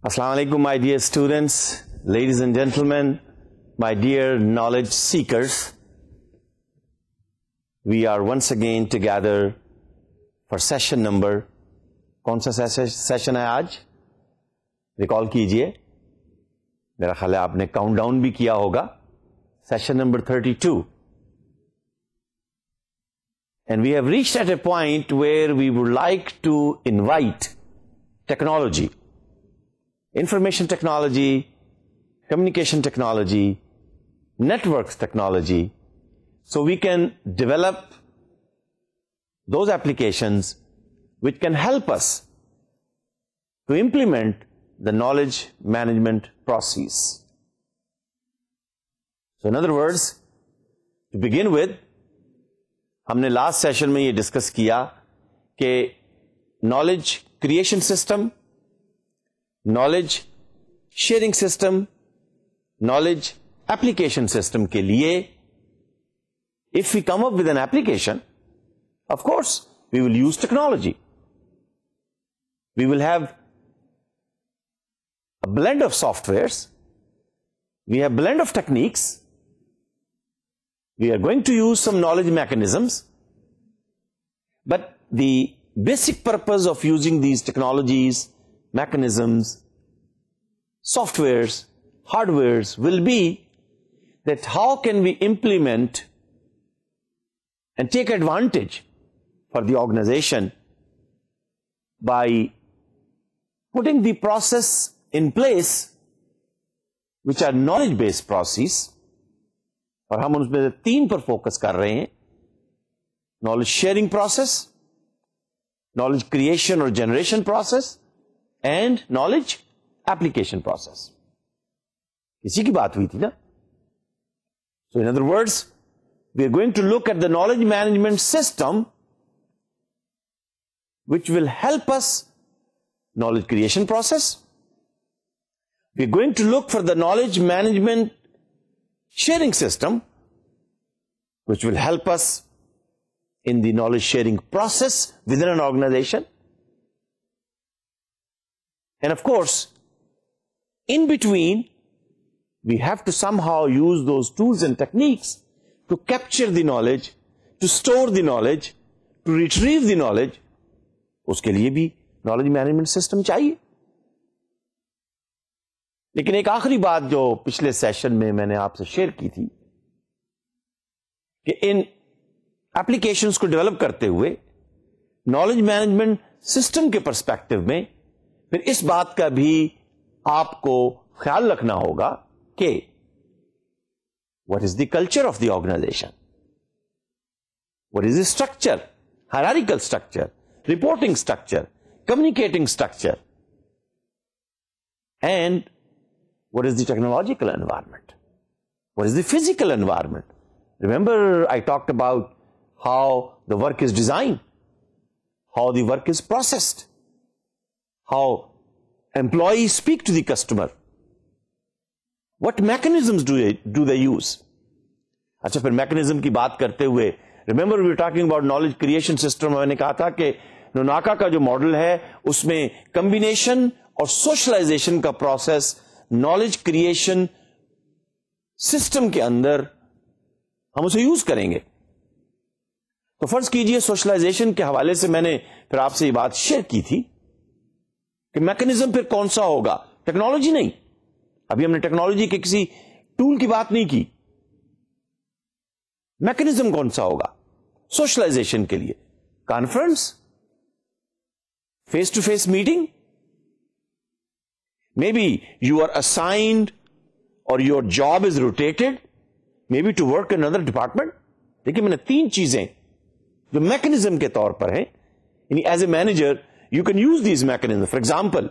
Assalamu alaikum, my dear students, ladies and gentlemen, my dear knowledge seekers. We are once again together for session number. کون سا session ہے آج؟ Recall کیجئے. میرا خیال ہے آپ نے کاؤنٹ ڈاؤن بھی کیا ہوگا. Session number 32. And we have reached at a point where we would like to invite technology, information technology, communication technology, networks technology, so we can develop those applications which can help us to implement the knowledge management process. So in other words, to begin with, ہم نے last session میں یہ discuss کیا کہ knowledge creation system, knowledge sharing system, knowledge application system کے لیے if we come up with an application, of course we will use technology. We will have a blend of softwares, we have blend of techniques, we are going to use some knowledge mechanisms, but the basic purpose of using these technologies, mechanisms, softwares, hardwares will be that how can we implement and take advantage for the organization by putting the process in place which are knowledge-based processes. اور ہم اس میں سے 3 پر focus کر رہے ہیں: knowledge sharing process, knowledge creation اور generation process, and knowledge application process. اسی کی بات ہوئی تھی نا. So in other words we are going to look at the knowledge management system which will help us knowledge creation process. We are going to look for the knowledge management sharing system which will help us in the knowledge sharing process within an organization. And of course, in between, we have to somehow use those tools and techniques to capture the knowledge, to store the knowledge, to retrieve the knowledge. اس کے لیے بھی knowledge management system چاہیے. لیکن ایک آخری بات جو پچھلے سیشن میں نے آپ سے شیئر کی تھی کہ ان ایپلیکیشنز کو ڈیولپ کرتے ہوئے نالج مینجمنٹ سسٹم کے پرسپیکٹو میں پھر اس بات کا بھی آپ کو خیال رکھنا ہوگا کہ what is the culture of the organisation, what is the structure, hierarchical structure, reporting structure, communicating structure, and what is the technological environment? What is the physical environment? Remember, I talked about how the work is designed, how the work is processed, how employees speak to the customer, what mechanisms do they use. اچھا، پھر mechanism کی بات کرتے ہوئے remember we were talking about knowledge creation system. میں نے کہا تھا کہ نوناکا کا جو ماڈل ہے اس میں کمبینیشن اور سوشلائزیشن کا پروسیس نالج کریشن سسٹم کے اندر ہم اسے یوز کریں گے. تو فرض کیجئے سوشلائزیشن کے حوالے سے میں نے پھر آپ سے یہ بات شیئر کی تھی کہ میکنزم پھر کون سا ہوگا. ٹیکنالوجی نہیں، ابھی ہم نے ٹیکنالوجی کے کسی ٹول کی بات نہیں کی. میکنزم کون سا ہوگا سوشلائزیشن کے لیے؟ Conference, face to face meeting, may be you are assigned اور your job is rotated, maybe to work in other department. دیکھیے میں نے 3 چیزیں جو میکنزم کے طور پر ہیں، یعنی as a manager you can use these mechanism. For example,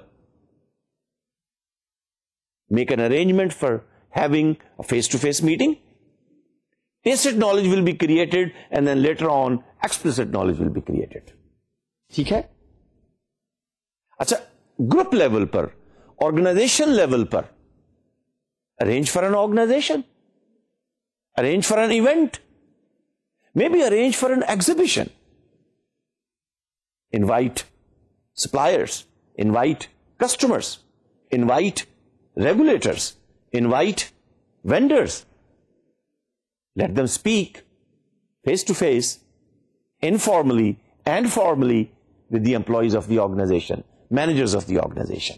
make an arrangement for having a face to face meeting. Tacit knowledge will be created and then later on explicit knowledge will be created. ٹھیک ہے. اچھا، group level پر، organisation level پر arrange for an organization, arrange for an event, maybe arrange for an exhibition, invite suppliers, invite customers, invite regulators, invite vendors, let them speak face to face, informally and formally with the employees of the organization, managers of the organization.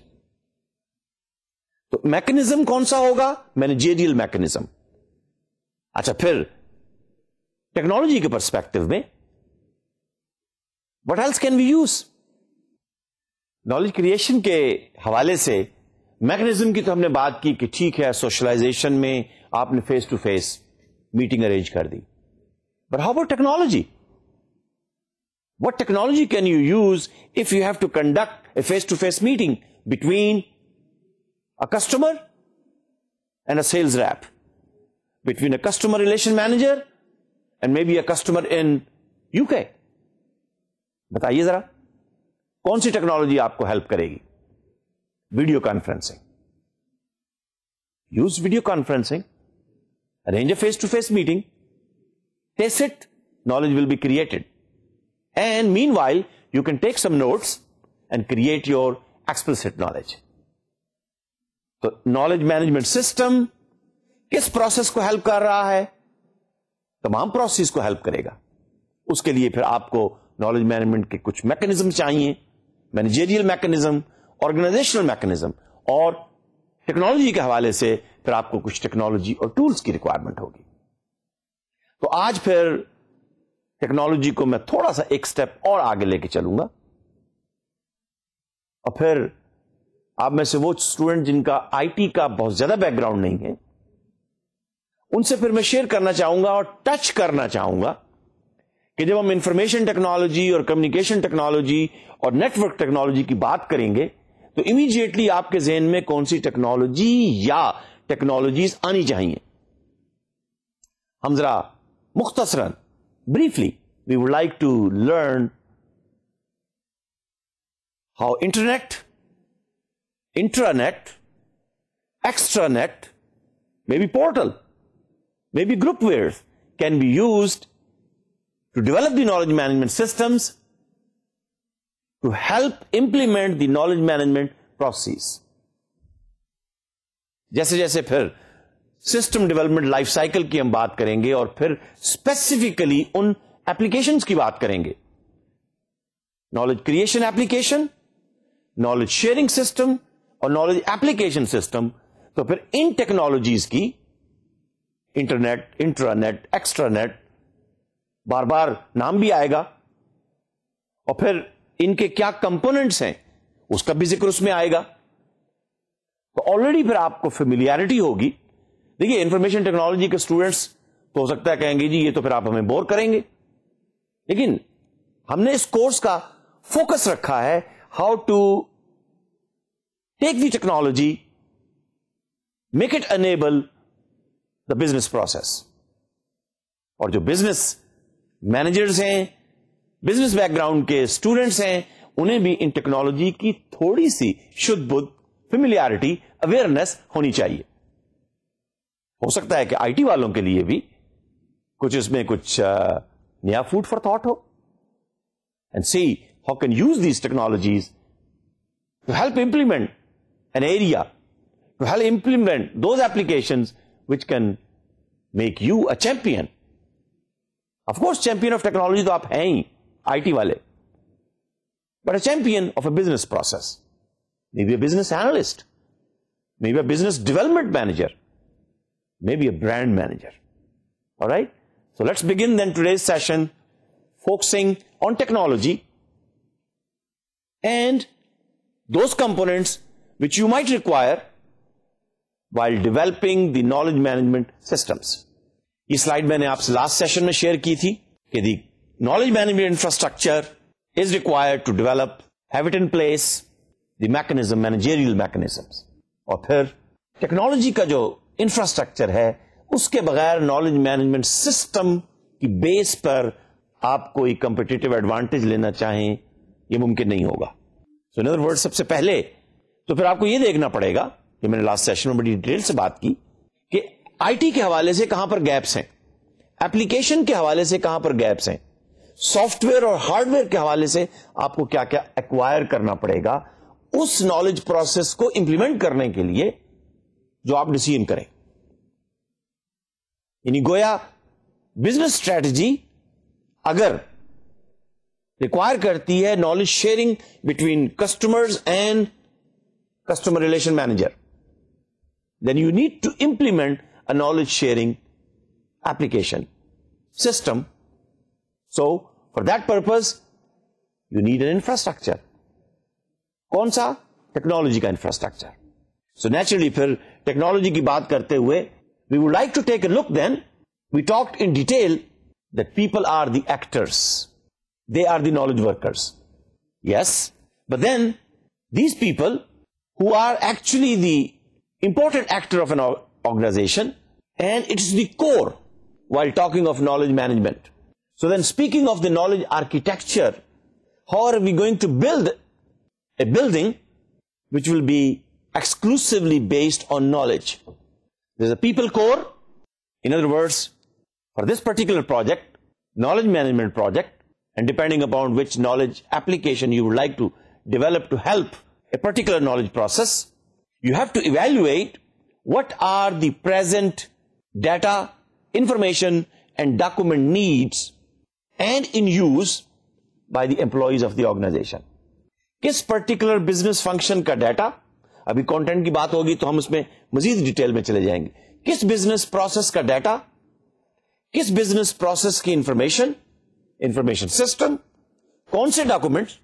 تو mechanism کون سا ہوگا؟ Managerial mechanism. اچھا پھر technology کے perspective میں what else can we use؟ Knowledge creation کے حوالے سے میکنزم کی تو ہم نے بات کی کہ ٹھیک ہے سوشلائزیشن میں آپ نے face to face meeting arrange کر دی. But how about technology? What technology can you use if you have to conduct a face-to-face meeting between a customer and a sales rep, between a customer relation manager and maybe a customer in UK? بتائیے ذرا کون سی technology آپ کو help کرے گی؟ Video conferencing. Use video conferencing, arrange a face-to-face meeting, test it, knowledge will be created. And meanwhile, you can take some notes and create your explicit knowledge. تو knowledge management system کس process کو help کر رہا ہے؟ تمام process کو help کرے گا. اس کے لیے پھر آپ کو نالج مینجمنٹ کے کچھ میکنزم چاہیے, مینیجیریل میکنزم, آرگنائزیشنل میکنزم, اور ٹیکنالوجی کے حوالے سے پھر آپ کو کچھ ٹیکنالوجی اور ٹولز کی ریکوائرمنٹ ہوگی. تو آج پھر ٹیکنالوجی کو میں تھوڑا سا ایک سٹیپ اور آگے لے کے چلوں گا, اور پھر آپ میں سے وہ اسٹوڈنٹ جن کا آئی ٹی کا بہت زیادہ بیک گراؤنڈ نہیں ہے, ان سے پھر میں شیئر کرنا چاہوں گا اور ٹچ کرنا چاہوں گا کہ جب ہم انفارمیشن ٹیکنالوجی اور کمیونیکیشن ٹیکنالوجی اور نیٹورک ٹیکنالوجی کی بات کریں گے تو امیڈیٹلی آپ کے ذہن میں کون سی ٹیکنالوجی یا ٹیکنالوجیز آنی چاہیے. ہم ذرا مختصراً briefly, we would like to learn how internet, intranet, extranet, maybe portal, maybe groupwares can be used to develop the knowledge management systems to help implement the knowledge management process. جیسے جیسے پھر system development life cycle کی ہم بات کریں گے اور پھر اسپیسیفکلی ان ایپلیکیشنز کی بات کریں گے, knowledge creation application, knowledge sharing system اور نالج ایپلیکیشن سسٹم. تو پھر ان ٹیکنالوجیز کی انٹرنیٹ, انٹرانیٹ, ایکسٹرانیٹ, بار بار نام بھی آئے گا, اور پھر ان کے کیا کمپوننٹس ہیں اس کا بھی ذکر اس میں آئے گا. تو آلریڈی پھر آپ کو فیملیئرٹی ہوگی. دیکھیے انفارمیشن ٹیکنالوجی کے اسٹوڈنٹس تو ہو سکتا ہے کہیں گے جی یہ تو پھر آپ ہمیں بور کریں گے, لیکن ہم نے اس کورس کا فوکس رکھا ہے how to take the technology, make it enable the business process. اور جو بزنس مینیجرز ہیں, بزنس بیک گراؤنڈ کے اسٹوڈنٹس ہیں, انہیں بھی ان ٹیکنالوجی کی تھوڑی سی شدھ بدھ, فیملیئرٹی, اویئرنیس ہونی چاہیے. ہو سکتا ہے کہ آئی ٹی والوں کے لیے بھی کچھ اس میں کچھ نیا فوڈ فار تھاٹ ہو, and see how can use these technologies to help implement an area, to help implement those applications which can make you a champion. Of course champion of technology تو آپ ہیں ہی I T والے, but a champion of a business process, may be a business analyst, may be a business development manager, maybe a brand manager. All right? So let's begin then today's session focusing on technology and those components which you might require while developing the knowledge management systems. یہ slide میں نے آپ سے last session میں share کی تھی کہ دی knowledge management infrastructure is required to develop, have it in place, the mechanism, managerial mechanisms. اور پھر ٹیکنالوجی کا جو انفراسٹرکچر ہے اس کے بغیر نالج مینجمنٹ سسٹم کی بیس پر آپ کوئی کمپٹیٹو ایڈوانٹیج لینا چاہیں یہ ممکن نہیں ہوگا. سو ان ادر ورڈ سب سے پہلے تو پھر آپ کو یہ دیکھنا پڑے گا کہ میں نے لاسٹ سیشن میں بڑی ڈیٹیل سے بات کی کہ آئی ٹی کے حوالے سے کہاں پر گیپس ہیں, ایپلیکیشن کے حوالے سے کہاں پر گیپس ہیں, سافٹ ویئر اور ہارڈ ویئر کے حوالے سے آپ کو کیا کیا ایکوائر کرنا پڑے گا, اس نالج پروسیس کو امپلیمنٹ کرنے کے لیے جو آپ ڈیسیژن کریں. یعنی گویا بزنس اسٹریٹجی اگر ریکوائر کرتی ہے knowledge sharing between customers and customer relation manager, then you need to implement a knowledge sharing application system. So for that purpose you need an infrastructure. کون سا؟ ٹیکنالوجی کا infrastructure. So naturally پھر technology کی بات کرتے ہوئے we would like to take a look then. We talked in detail that people are the actors. They are the knowledge workers. Yes, but then these people who are actually the important actor of an organization, and it is the core while talking of knowledge management. So then speaking of the knowledge architecture, how are we going to build a building which will be exclusively based on knowledge? There's a people core. In other words, for this particular project, knowledge management project, and depending upon which knowledge application you would like to develop to help a particular knowledge process, you have to evaluate what are the present data, information and document needs and in use by the employees of the organization. کس particular business function کا data, ابھی content کی بات ہوگی تو ہم اس میں مزید ڈیٹیل میں چلے جائیں گے. کس بزنس پروسیس کا ڈیٹا، کس بزنس پروسیس کی انفارمیشن سسٹم، کون سے documents,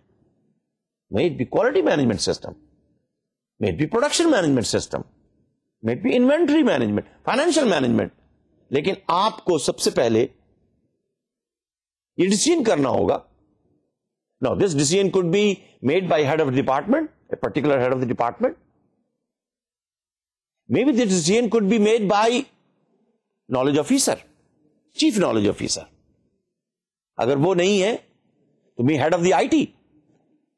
may it be quality management system, may it be production management system, may it be inventory management, financial management. لیکن آپ کو سب سے پہلے یہ ڈیسیژن کرنا ہوگا. Now this decision could be made by head of the department, a particular head of the department. Maybe the decision could be made by knowledge officer, chief knowledge officer. اگر وہ نہیں ہے تو be head of the IT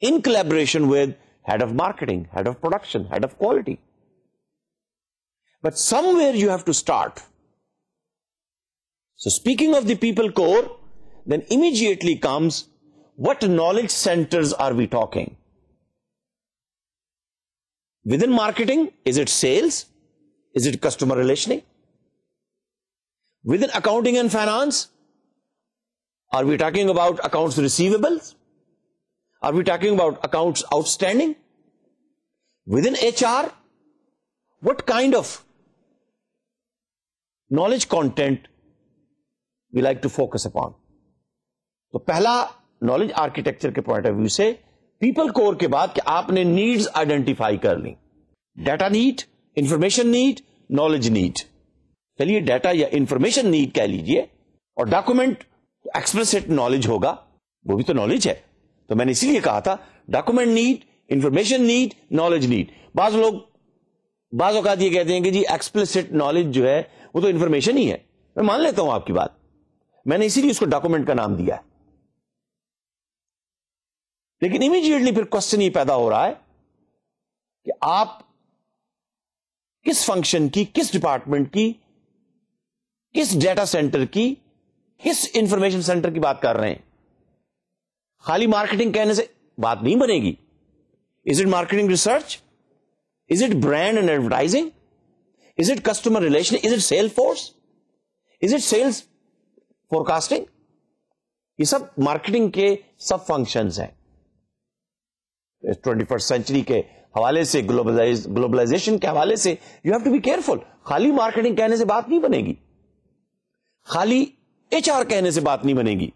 in collaboration with head of marketing, head of production, head of quality. But somewhere you have to start. So speaking of the people core, then immediately comes what knowledge centers are we talking? Within marketing, is it sales? Is it customer relationing? Within accounting and finance, are we talking about accounts receivables? Are we talking about accounts outstanding? Within HR, what kind of knowledge content we like to focus upon? تو پہلا knowledge architecture کے point of view سے people کور کے بعد کہ آپ نے needs identify کر لی، data need, information need, knowledge need. چلیے ڈیٹا یا انفارمیشن نیڈ کہہ لیجئے، اور ڈاکومنٹ ایکسپلسٹ نالج ہوگا، وہ بھی تو نالج ہے. تو میں نے اسی لیے کہا تھا document need, information need, knowledge need. بعض لوگ بعض اوقات یہ کہتے ہیں کہ جی ایکسپلسٹ نالج جو ہے وہ تو انفارمیشن ہی ہے. میں مان لیتا ہوں آپ کی بات، میں نے اسی لیے اس کو ڈاکومنٹ کا نام دیا ہے. لیکن امیڈیٹلی پھر کوشچن یہ پیدا ہو رہا ہے کہ آپ کس فنکشن کی، کس ڈپارٹمنٹ کی، کس ڈیٹا سینٹر کی، کس انفارمیشن سینٹر کی بات کر رہے ہیں. خالی مارکیٹنگ کہنے سے بات نہیں بنے گی. Is it marketing research? Is it brand and advertising? Is it customer relation? Is it sale force? Is it sales forecasting? یہ سب مارکیٹنگ کے سب فنکشنز ہیں. 21st سینچری کے حوالے سے، گلوبلائزیشن کے حوالے سے you have to be careful. خالی مارکیٹنگ کہنے سے بات نہیں بنے گی، خالی ایچ آر کہنے سے بات نہیں بنے گی.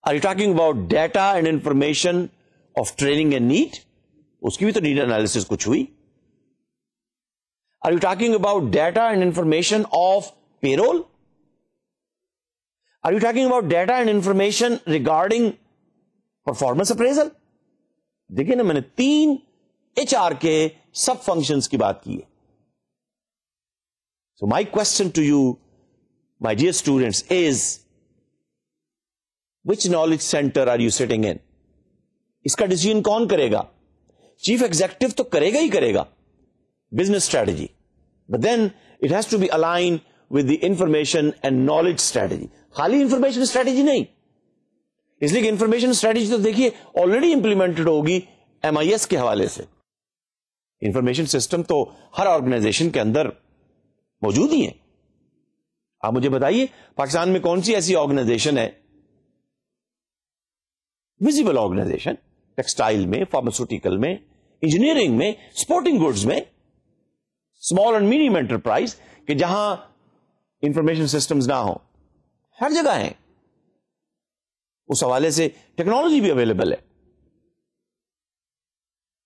Are you talking about data and information of training and need? اس کی بھی تو نیڈ انالیسس کچھ ہوئی. Are you talking about data and information of payroll? Are you talking about data and information regarding performance appraisal? دیکھیے نا، میں نے 3 ایچ آر کے سب فنکشنز کی بات کی ہے. So my question to you my dear students is which knowledge centre are you sitting in? اس کا ڈیسیژن کون کرے گا؟ چیف ایگزیکٹو تو کرے گا ہی کرے گا business strategy, but then it has to be align with the information and knowledge strategy. خالی انفارمیشن اسٹریٹجی نہیں، اس لیے کہ انفارمیشن اسٹریٹجی تو دیکھیے آلریڈی امپلیمنٹڈ ہوگی MIS کے حوالے سے. انفارمیشن سسٹم تو ہر آرگنائزیشن کے اندر موجود ہی ہیں. آپ مجھے بتائیے پاکستان میں کون سی ایسی آرگنائزیشن ہے, ویزیبل آرگنائزیشن, ٹیکسٹائل میں, فارماسیوٹیکل میں, انجینئرنگ میں, اسپورٹنگ گڈز میں, اسمال اینڈ میڈیم انٹرپرائز, کہ جہاں انفارمیشن سسٹمز نہ ہوں؟ ہر جگہ ہیں. اس حوالے سے ٹیکنالوجی بھی اویلیبل ہے.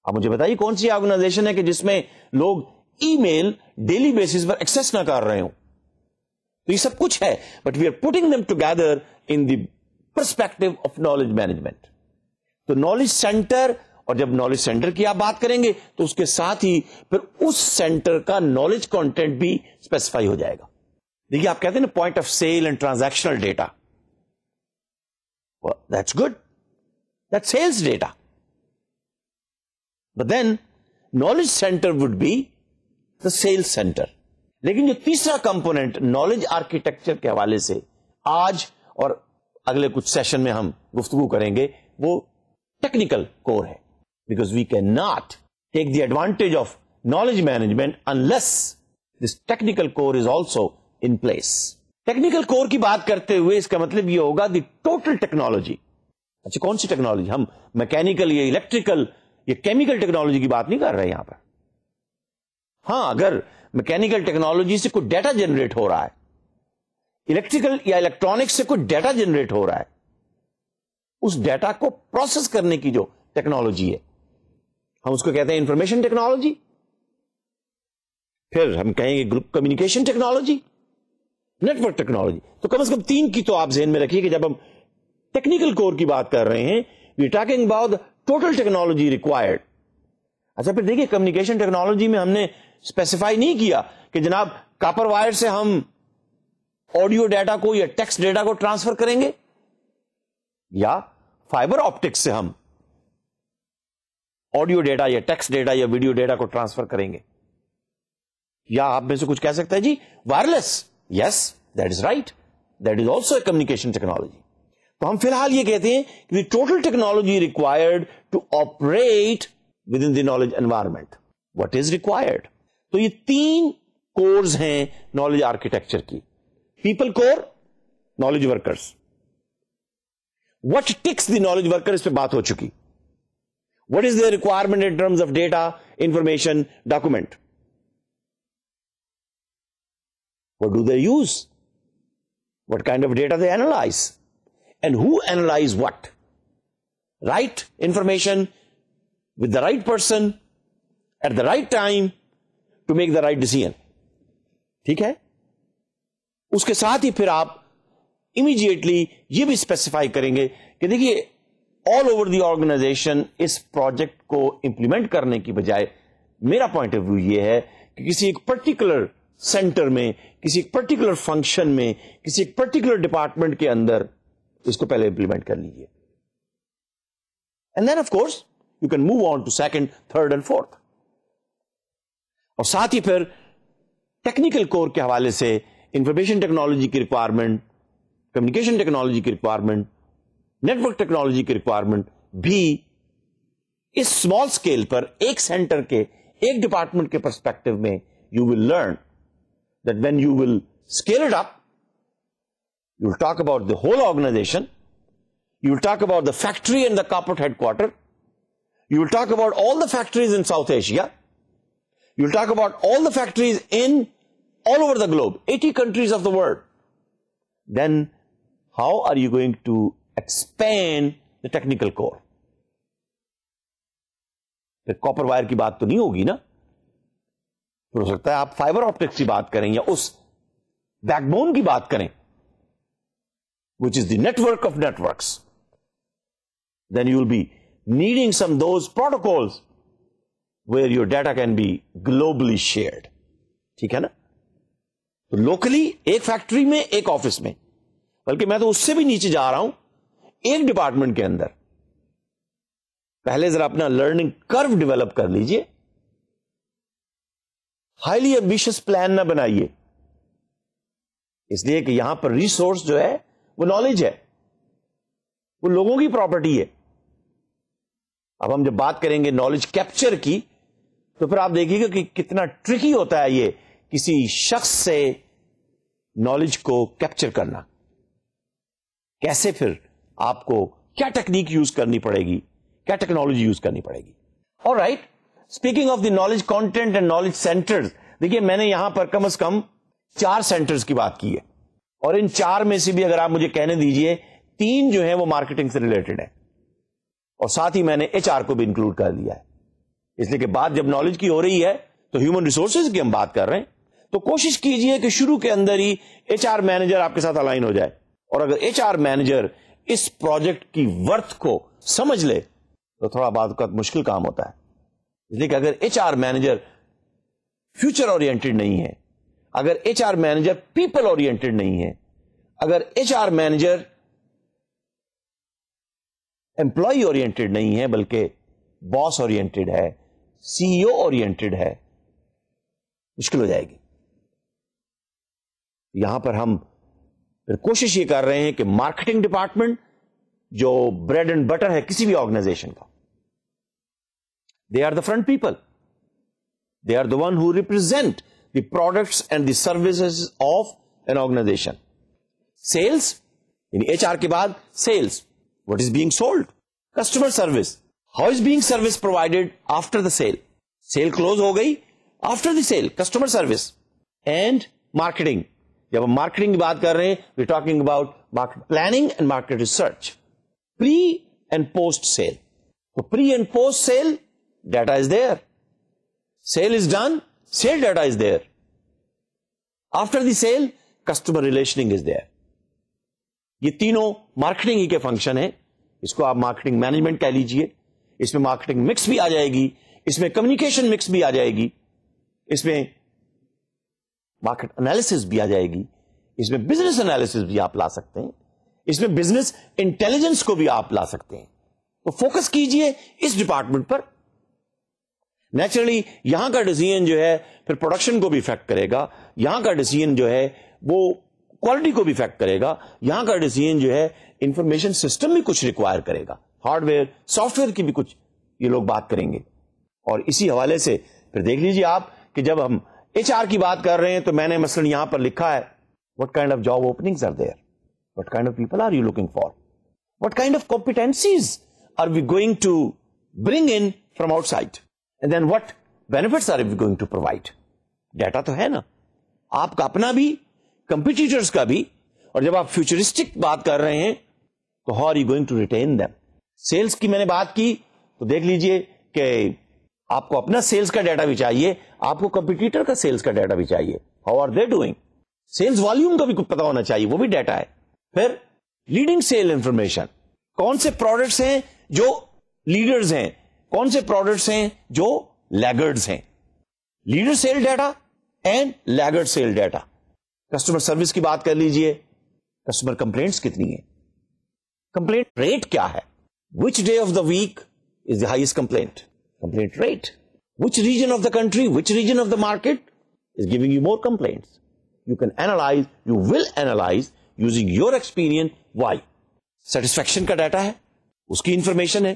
آپ مجھے بتائیے کون سی آرگنائزیشن ہے کہ جس میں لوگ ای میل ڈیلی بیسس پر ایکسس نہ کر رہے ہوں؟ تو یہ سب کچھ ہے, but we are putting them together in the perspective of knowledge management. تو نالج سینٹر, اور جب نالج سینٹر کی آپ بات کریں گے تو اس کے ساتھ ہی پھر اس سینٹر کا نالج کانٹینٹ بھی اسپیسیفائی ہو جائے گا. دیکھیے آپ کہتے ہیں نا point of sale and transactional data, that's good, that sales data, but then knowledge centre would be the sales centre. لیکن جو تیسرا کمپونیٹ نالج آرکیٹیکچر کے حوالے سے آج اور اگلے کچھ سیشن میں ہم گفتگو کریں گے, وہ ٹیکنیکل کور ہے. Because we can not take the advantage of knowledge management unless this technical core is also in place. Technical core کی بات کرتے ہوئے اس کا مطلب یہ ہوگا دی ٹوٹل ٹیکنالوجی. اچھا کون سی ٹیکنالوجی؟ ہم میکینیکل یا الیکٹریکل یا کیمیکل ٹیکنالوجی کی بات نہیں کر رہے یہاں پر. ہاں, اگر میکینیکل ٹیکنالوجی سے کوئی ڈیٹا جنریٹ ہو رہا ہے, الیکٹریکل یا الیکٹرانکس سے کوئی ڈیٹا جنریٹ ہو رہا ہے, اس ڈیٹا کو پروسیس کرنے کی جو ٹیکنالوجی ہے ہم اس کو کہتے ہیں انفارمیشن ٹیکنالوجی. پھر ہم کہیں گے group communication technology, network technology. تو کم از کم تین کی تو آپ ذہن میں رکھیے کہ جب ہم ٹیکنیکل کور کی بات کر رہے ہیں we are talking about total technology required. اچھا پھر دیکھیے کمیونیکیشن ٹیکنالوجی میں ہم نے اسپیسیفائی نہیں کیا کہ جناب کاپر وائر سے ہم آڈیو ڈیٹا کو یا ٹیکسٹ ڈیٹا کو ٹرانسفر کریں گے, یا فائبر آپٹکس سے ہم آڈیو ڈیٹا یا ٹیکسٹ ڈیٹا یا ویڈیو ڈیٹا کو ٹرانسفر کریں گے, یا آپ میں سے کچھ کہہ سکتا ہے جی wireless. Yes, that is right, that is also a communication technology. تو ہم فی الحال یہ کہتے ہیں کہ total technology required to operate within the knowledge environment. What is required? تو یہ تین کورز ہیں نالج آرکیٹیکچر کی. People core, knowledge workers. What ticks the knowledge worker, اس پہ بات ہو چکی. What is their requirement in terms of data, information, document. What do they use? What kind of data they analyze? And who analyze what? Right information with the right person at the right time to make the right decision. ٹھیک ہے؟ اس کے ساتھ ہی پھر آپ immediately یہ بھی specify کریں گے کہ دیکھیے آل اوور دی آرگنائزیشن اس پروجیکٹ کو امپلیمنٹ کرنے کی بجائے میرا پوائنٹ آف ویو یہ ہے کہ کسی ایک پرٹیکولر سینٹر میں, کسی ایک پرٹیکولر فنکشن میں, کسی ایک پرٹیکولر ڈپارٹمنٹ کے اندر اس کو پہلے امپلیمنٹ کر لیجیے. And then of course you can move on to second, third and fourth. اور ساتھ ہی پھر ٹیکنیکل کور کے حوالے سے انفارمیشن ٹیکنالوجی کی ریکوائرمنٹ, کمیونیکیشن ٹیکنالوجی کی ریکوائرمنٹ, نیٹورک ٹیکنالوجی کی ریکوائرمنٹ بھی اس اسمال اسکیل پر ایک سینٹر کے, ایک ڈپارٹمنٹ کے پرسپیکٹو میں you will learn that when you will scale it up, you will talk about the whole organization, you will talk about the factory and the corporate headquarter, you will talk about all the factories in South Asia, you will talk about all the factories in all over the globe, 80 countries of the world. Then how are you going to expand the technical core? پھر copper wire کی بات تو نہیں ہوگی نا, ہو سکتا ہے آپ فائبر آپٹکس کی بات کریں یا اس بیک بون کی بات کریں which is the network of networks. Then you will be needing some those protocols where your data can be globally shared. ٹھیک ہے نا؟ تو لوکلی ایک فیکٹری میں, ایک آفس میں, بلکہ میں تو اس سے بھی نیچے جا رہا ہوں, ایک ڈپارٹمنٹ کے اندر. پہلے ذرا اپنا لرننگ کرو ڈیولپ کر لیجئے. ہائیلی ایمبیشس پلان نہ بنائیے, اس لیے کہ یہاں پر ریسورس جو ہے وہ نالج ہے, وہ لوگوں کی پراپرٹی ہے. اب ہم جب بات کریں گے نالج کیپچر کی تو پھر آپ دیکھیے گا کہ کتنا ٹرکی ہوتا ہے یہ کسی شخص سے نالج کو کیپچر کرنا. کیسے پھر آپ کو کیا ٹیکنیک یوز کرنی پڑے گی, کیا ٹیکنالوجی یوز کرنی پڑے گی. All right, speaking of the knowledge content and knowledge centres, دیکھیے میں نے یہاں پر کم از کم 4 سینٹرز کی بات کی ہے, اور ان 4 میں سے بھی اگر آپ مجھے کہنے دیجئے 3 جو ہیں وہ مارکیٹنگ سے ریلیٹڈ ہیں, اور ساتھ ہی میں نے ایچ آر کو بھی انکلوڈ کر لیا ہے. اس لیے کہ بات جب نالج کی ہو رہی ہے تو ہیومن ریسورسز کی ہم بات کر رہے ہیں, تو کوشش کیجئے کہ شروع کے اندر ہی ایچ آر مینیجر آپ کے ساتھ الائن ہو جائے, اور اگر ایچ آر مینیجر اس پروجیکٹ کی ورتھ کو سمجھ لے تو تھوڑا بعد کا مشکل کام ہوتا ہے. اس لیے کہ اگر H R manager future oriented نہیں ہے, اگر H R manager people oriented نہیں ہے, اگر H R manager employee oriented نہیں ہے بلکہ باس اورینٹڈ ہے, سی ای او اورینٹڈ ہے, مشکل ہو جائے گی. یہاں پر ہم پھر کوشش یہ کر رہے ہیں کہ مارکیٹنگ ڈپارٹمنٹ جو بریڈ اینڈ بٹر ہے کسی بھی آرگنائزیشن کا, they are the front people, they are the one who represent the products and the services of an organization. Sales, in HR کے بعد sales, what is being sold, customer service, how is being service provided after the sale, sale close ہو گئی, after the sale customer service, and marketing. جب ہم marketing کی بات کر رہے ہیں we're talking about market planning and market research, pre and post sale. تو pre and post sale data is there, sale is done, sale data is there, after the sale customer relationing is there. یہ تینوں marketing ہی کے function ہیں. اس کو آپ marketing management کہہ لیجئے, اس میں مارکیٹنگ مکس بھی آ جائے گی, اس میں کمیونیکیشن مکس بھی آ جائے گی, اس میں مارکیٹ انالیسس بھی آ جائے گی, اس میں بزنس انالیسس بھی آپ لا سکتے ہیں, اس میں بزنس انٹیلیجنس کو بھی آپ لا سکتے ہیں. تو فوکس کیجئے اس ڈپارٹمنٹ پر. نیچرلی یہاں کا ڈیسیژن جو ہے پھر پروڈکشن کو بھی افیکٹ کرے گا, یہاں کا ڈیسیژن جو ہے وہ کوالٹی کو بھی افیکٹ کرے گا, یہاں کا ڈیسیژن جو ہے انفارمیشن سسٹم بھی کچھ ریکوائر کرے گا, ہارڈ ویئر سافٹ ویئر کی بھی کچھ یہ لوگ بات کریں گے. اور اسی حوالے سے پھر دیکھ لیجیے آپ کہ جب ہم ایچ آر کی بات کر رہے ہیں تو میں نے مثلا یہاں پر لکھا ہے what kind of job openings are there, what kind of people are you looking for, what kind of competencies are we going to bring in from outside, and then what benefits are we going to provide. Data تو ہے نا آپ کا اپنا بھی, competitors کا بھی, اور جب آپ فیوچرسٹک بات کر رہے ہیں تو how are you going to retain them. Sales کی میں نے بات کی تو دیکھ لیجئے کہ آپ کو اپنا سیلز کا ڈیٹا بھی چاہیے, آپ کو کمپیٹیٹر کا سیلز کا ڈیٹا بھی چاہیے, how are they doing. Sales volume کا بھی کچھ پتا ہونا چاہیے, وہ بھی ڈیٹا ہے. پھر لیڈنگ سیل انفارمیشن, کون سے پروڈکٹس ہیں جو لیڈرز ہیں, کون سے پروڈکٹس ہیں جو لیگرڈز ہیں. Leader sale data and laggard sale data. Customer service کی بات کر لیجئے, کسٹمر کمپلینٹس کتنی ہیں, کمپلینٹ ریٹ کیا ہے, which day of the week is the highest complaint rate, which region of the country, which region of the market is giving you more complaints. You can analyze, you will analyze using your experience. Why? Satisfaction کا data ہے, اس کی information ہے.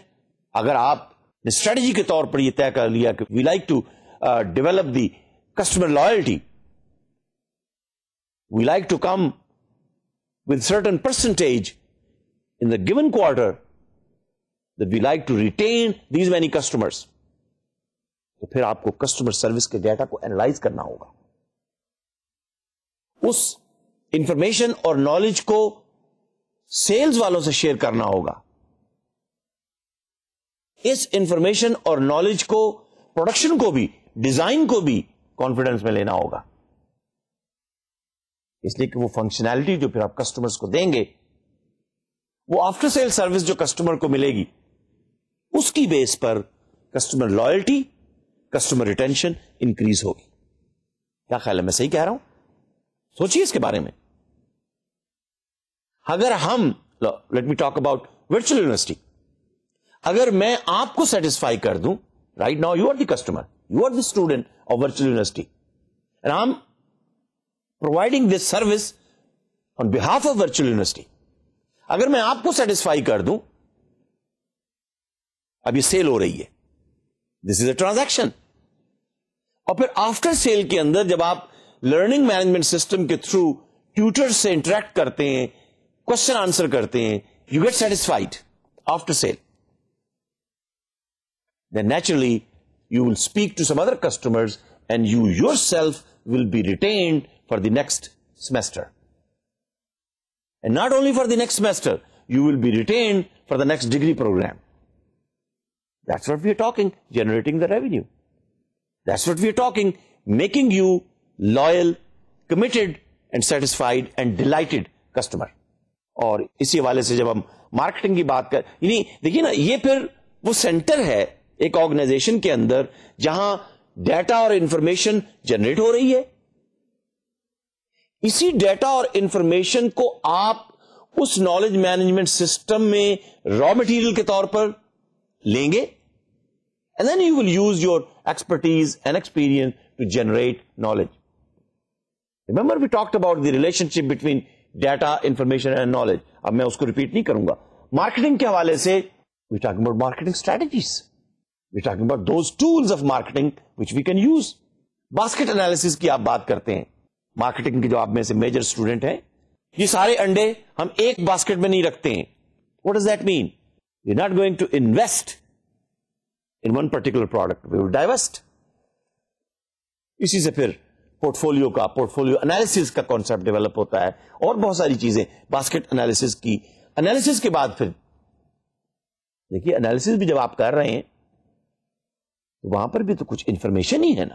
اگر آپ نے strategy کے طور پر یہ طے کر لیا کہ we like to develop the customer loyalty, we like to come with certain percentage in the given quarter that we like to retain these many customers, تو پھر آپ کو کسٹمر سروس کے ڈیٹا کو اینالائز کرنا ہوگا, اس انفارمیشن اور knowledge کو سیلز والوں سے شیئر کرنا ہوگا, اس انفارمیشن اور نالج کو پروڈکشن کو بھی, ڈیزائن کو بھی کانفیڈنس میں لینا ہوگا. اس لیے کہ وہ فنکشنالٹی جو پھر آپ کسٹمرز کو دیں گے, وہ آفٹر سیل سروس جو کسٹمر کو ملے گی, اس کی بیس پر customer loyalty, customer retention increase ہوگی. کیا خیال ہے, میں صحیح کہہ رہا ہوں؟ سوچیے اس کے بارے میں. اگر ہم let me talk about virtual university, اگر میں آپ کو سیٹسفائی کر دوں, right now you are the customer, you are the student of virtual university, and I am providing this service on behalf of virtual university. اگر میں آپ کو سیٹسفائی کر دوں اب یہ سیل ہو رہی ہے, دس از اے ٹرانزیکشن. اور پھر آفٹر سیل کے اندر جب آپ لرننگ مینجمنٹ سسٹم کے تھرو ٹیوٹر سے انٹریکٹ کرتے ہیں, کوشچن آنسر کرتے ہیں, you get satisfied after sale. Then naturally you will speak to some other customers and you yourself will be retained for the next semester. And not only for the next semester, you will be retained for the next degree program. That's what we are talking, generating the revenue. That's what we are talking, making you loyal, committed and satisfied and delighted customer. اور اسی حوالے سے جب ہم marketing کی بات کر, یعنی دیکھیے نا, یہ پھر وہ سینٹر ہے ایک آرگنائزیشن کے اندر جہاں ڈیٹا اور انفارمیشن جنریٹ ہو رہی ہے. اسی ڈیٹا اور انفارمیشن کو آپ اس نالج مینجمنٹ سسٹم میں را مٹیریل کے طور پر لیں گے, and then you will use your expertise and experience to generate knowledge. Remember we talked about the relationship between data, information and knowledge. اب میں اس کو ریپیٹ نہیں کروں گا. مارکیٹنگ کے حوالے سے we talking about marketing strategies, we're talking about those tools of marketing which we can use. Basket analysis کی آپ بات کرتے ہیں, مارکیٹنگ کے جو آپ میں سے میجر اسٹوڈنٹ ہیں, یہ سارے انڈے ہم ایک باسکٹ میں نہیں رکھتے ہیں. What does that mean? We're not going to invest in one particular product. We will divest. اسی سے پھر پورٹفولیو انالیسس کا کانسیپٹ ڈیولپ ہوتا ہے, اور بہت ساری چیزیں باسکٹ انالیسس کی. انالیسس کے بعد پھر دیکھیے, انالیسس بھی جب آپ کر رہے ہیں وہاں پر بھی تو کچھ انفارمیشن ہی ہے نا,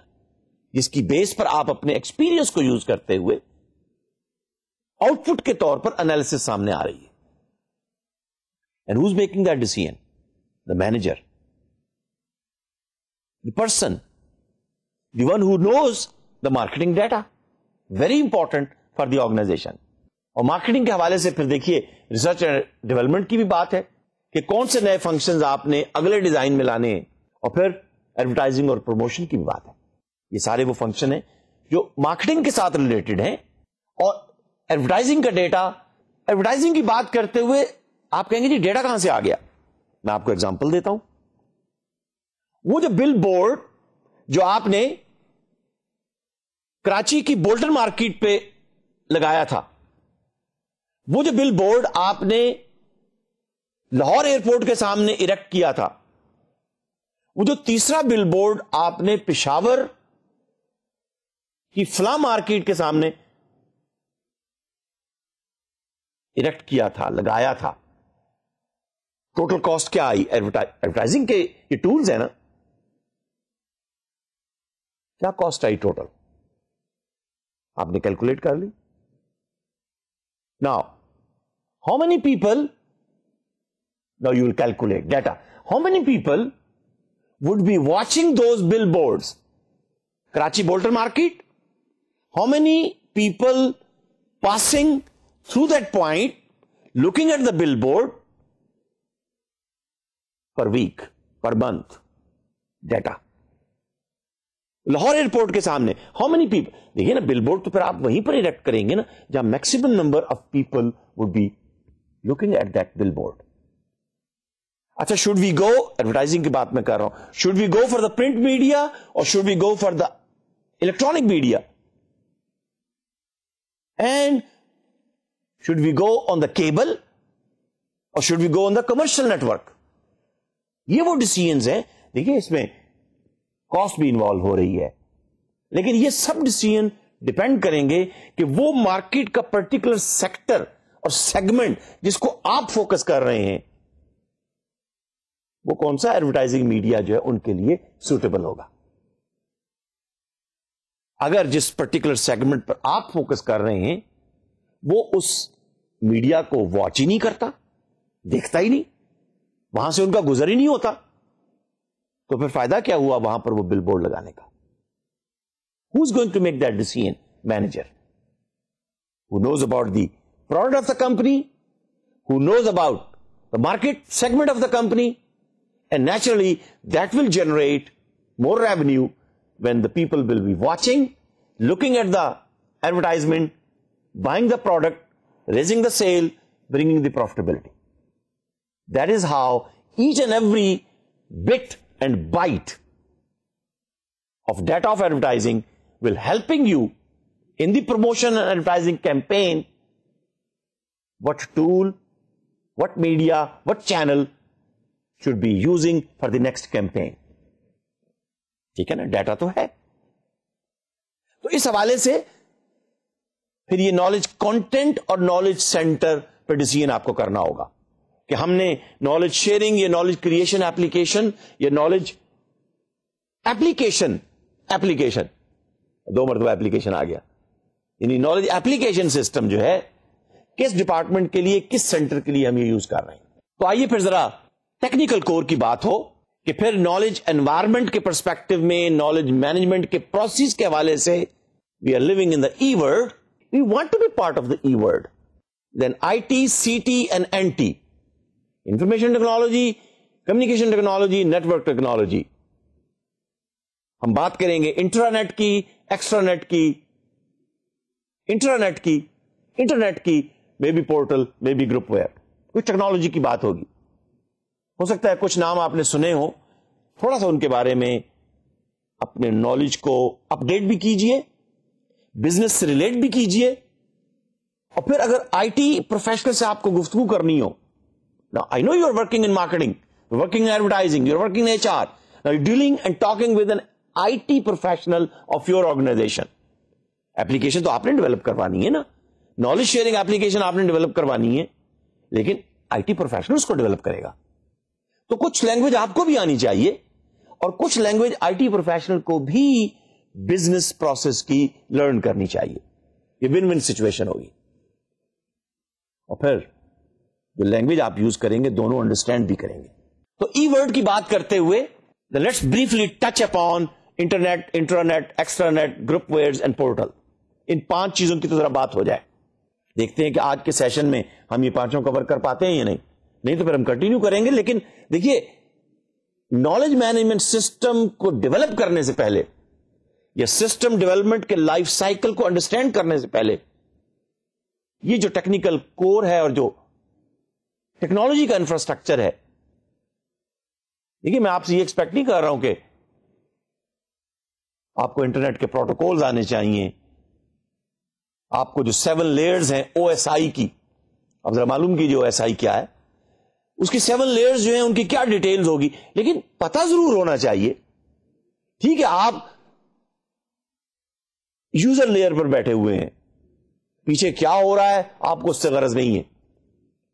جس کی بیس پر آپ اپنے ایکسپیرینس کو یوز کرتے ہوئے آؤٹ پٹ کے طور پر انالیسس سامنے آ رہی ہے. And who's making that decision? The manager, the person, the one who knows the marketing data. Very important for the organisation. اور مارکیٹنگ کے حوالے سے پھر دیکھیے ریسرچ اینڈ ڈیولپمنٹ کی بھی بات ہے کہ کون سے نئے فنکشنز آپ نے اگلے ڈیزائن میں لانے ہیں, اور پھر ایڈورٹائزنگ اور پروموشن کی بھی بات ہے. یہ سارے وہ فنکشن ہیں جو مارکیٹنگ کے ساتھ ریلیٹڈ ہیں. اور ایڈورٹائزنگ کا ڈیٹا, ایڈورٹائزنگ کی بات کرتے ہوئے آپ کہیں گے جی ڈیٹا کہاں سے آ گیا؟ میں آپ کو ایگزامپل دیتا ہوں. وہ جو بل بورڈ جو آپ نے کراچی کی بولٹن مارکیٹ پہ لگایا تھا, وہ جو بل بورڈ آپ نے لاہور ایئرپورٹ کے سامنے اریکٹ کیا تھا, وہ جو تیسرا بل بورڈ آپ نے پشاور کی فلاں مارکیٹ کے سامنے اریکٹ کیا تھا, لگایا تھا, ٹوٹل کاسٹ کیا آئی؟ ایڈورٹائزنگ کے یہ ٹولز ہیں نا, کیا کاسٹ آئی ٹوٹل؟ آپ نے کیلکولیٹ کر لی. Now how many people, now you will calculate data, how many people would be watching those billboards? Karachi Bolton Market, how many people passing through that point looking at the billboard per week, per month? Data. Lahore airport کے سامنے how many people, دیکھیے نا بل board تو پھر آپ وہیں پر erect کریں گے نا جہاں maximum number of people would be looking at that billboard. اچھا, شوڈ وی گو, ایڈورٹائزنگ کی بات میں کر رہا ہوں, should we go for the print media اور should we go for the electronic media, and should we go on the cable اور should we go on the commercial network? یہ وہ ڈیسیژنز ہیں. دیکھیے اس میں کاسٹ بھی انوالو ہو رہی ہے, لیکن یہ سب ڈیسیژن ڈپینڈ کریں گے کہ وہ مارکیٹ کا پرٹیکولر سیکٹر اور سیگمنٹ جس کو آپ فوکس کر رہے ہیں وہ کون سا ایڈورٹائزنگ میڈیا جو ہے ان کے لیے سوٹیبل ہوگا. اگر جس پرٹیکولر سیگمنٹ پر آپ فوکس کر رہے ہیں وہ اس میڈیا کو واچ ہی نہیں کرتا, دیکھتا ہی نہیں, وہاں سے ان کا گزر ہی نہیں ہوتا, تو پھر فائدہ کیا ہوا وہاں پر وہ بل بورڈ لگانے کا؟ Who's going to make that decision? Manager. Who knows about the product of the company, who knows about the market segment of the company, and naturally that will generate more revenue when the people will be watching, looking at the advertisement, buying the product, raising the sale, bringing the profitability. That is how each and every bit and byte of data of advertising will helping you in the promotion and advertising campaign, what tool, what media, what channel should be using for the next campaign. ٹھیک ہے نا, data تو ہے. تو اس حوالے سے پھر یہ نالج کانٹینٹ اور نالج سینٹر پہ ڈیسیژن آپ کو کرنا ہوگا کہ ہم نے نالج شیئرنگ یا نالج کریشن ایپلیکیشن یا نالج ایپلیکیشن 2 مرتبہ ایپلیکیشن آ گیا, یعنی نالج ایپلیکیشن سسٹم جو ہے کس ڈپارٹمنٹ کے لیے, کس سینٹر کے لیے ہم یہ یوز کر رہے ہیں. تو آئیے پھر ذرا ٹیکنیکل کور کی بات ہو کہ پھر نالج انوائرمنٹ کے پرسپیکٹو میں, نالج مینجمنٹ کے پروسیس کے حوالے سے, we are living in the e world, we want to be part of the e world. Then I T, C T and N T, information technology, communication technology, network technology. ہم بات کریں گے intranet کی, ایکسٹرانیٹ کی, internet کی, may be portal, may be groupware, کچھ technology کی بات ہوگی. ہو سکتا ہے کچھ نام آپ نے سنے ہو, تھوڑا سا ان کے بارے میں اپنے نالج کو اپ ڈیٹ بھی کیجئے, بزنس سے ریلیٹ بھی کیجئے, اور پھر اگر آئی ٹی پروفیشنل سے آپ کو گفتگو کرنی ہو, now I know you are working in marketing, you're working in advertising, you're working in HR, now you're dealing and talking with an IT professional of your organization. Application تو آپ نے develop کروانی ہے نا, نالج شیئرنگ ایپلیکیشن آپ نے develop کروانی ہے, لیکن آئی ٹی پروفیشنل اس کو ڈیولپ کرے گا. تو کچھ لینگویج آپ کو بھی آنی چاہیے, اور کچھ لینگویج آئی ٹی پروفیشنل کو بھی بزنس پروسیس کی لرن کرنی چاہیے. یہ ون ون سچویشن ہوگی. اور پھر جو لینگویج آپ یوز کریں گے دونوں انڈرسٹینڈ بھی کریں گے. تو ای ورڈ کی بات کرتے ہوئے let's briefly touch upon internet, intranet, extranet, group wares and portal. ان 5 چیزوں کی تو ذرا بات ہو جائے. دیکھتے ہیں کہ آج کے سیشن میں ہم یہ 5 کور کر پاتے ہیں یا نہیں تو پھر ہم کنٹینیو کریں گے. لیکن دیکھیے, نالج مینجمنٹ سسٹم کو ڈیولپ کرنے سے پہلے یا سسٹم ڈیولپمنٹ کے لائف سائیکل کو انڈرسٹینڈ کرنے سے پہلے یہ جو ٹیکنیکل کور ہے اور جو ٹیکنالوجی کا انفراسٹرکچر ہے, دیکھیے میں آپ سے یہ ایکسپیکٹ نہیں کر رہا ہوں کہ آپ کو انٹرنیٹ کے پروٹوکولز آنے چاہیے, آپ کو جو 7 لیئرز ہیں او ایس آئی کی, اب ذرا معلوم کیجیے او ایس آئی کیا ہے, اس کی 7 لیئرز جو ہیں ان کی کیا ڈیٹیلز ہوگی, لیکن پتہ ضرور ہونا چاہیے. ٹھیک ہے, آپ یوزر لیئر پر بیٹھے ہوئے ہیں, پیچھے کیا ہو رہا ہے آپ کو اس سے غرض نہیں ہے,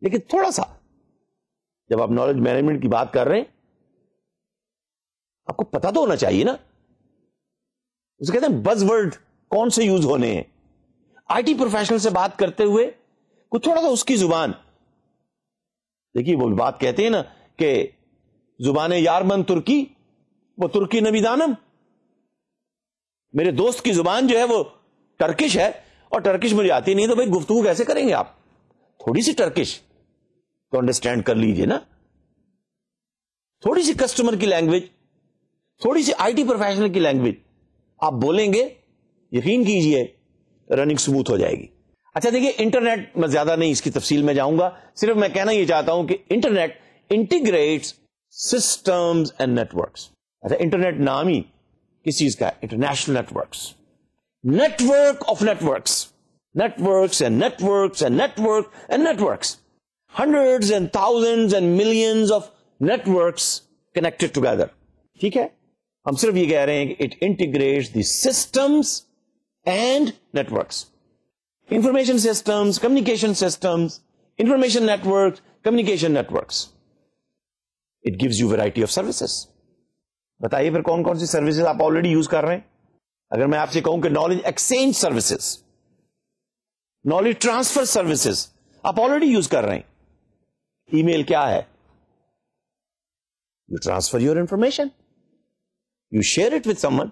لیکن تھوڑا سا جب آپ نالج مینجمنٹ کی بات کر رہے ہیں آپ کو پتا تو ہونا چاہیے نا. اسے کہتے ہیں بز ورڈ کون سے یوز ہونے ہیں. آئی ٹی پروفیشنل سے بات کرتے ہوئے کچھ تھوڑا سا اس کی زبان, دیکھیے وہ بات کہتے ہیں نا کہ زبان یار من ترکی وہ ترکی نبی دانم. میرے دوست کی زبان جو ہے وہ ٹرکش ہے, اور ٹرکش مجھے آتی نہیں, تو بھائی گفتگو کیسے کریں گے آپ. تھوڑی سی ٹرکش تو انڈرسٹینڈ کر لیجئے نا, تھوڑی سی کسٹمر کی لینگویج, تھوڑی سی آئی ٹی پروفیشنل کی لینگویج آپ بولیں گے, یقین کیجئے رننگ سموتھ ہو جائے گی. اچھا دیکھیے, انٹرنیٹ میں زیادہ نہیں اس کی تفصیل میں جاؤں گا, صرف میں کہنا یہ چاہتا ہوں کہ internet integrates systems and networks. اچھا, انٹرنیٹ نام ہی کس چیز کا ہے, international networks, network of networks, networks and networks and network and networks, hundreds and thousands and millions of networks connected together. ٹھیک ہے, ہم صرف یہ کہہ رہے ہیں کہ it integrates the systems and networks, information systems, communication systems, information network, communication networks. It gives you variety of services. بتائیے پھر کون کون سی سروسز آپ آلریڈی یوز کر رہے ہیں. اگر میں آپ سے کہوں کہ knowledge exchange services, knowledge transfer services آپ آلریڈی یوز کر رہے ہیں. ای میل کیا ہے, you transfer your information, you share it with some one.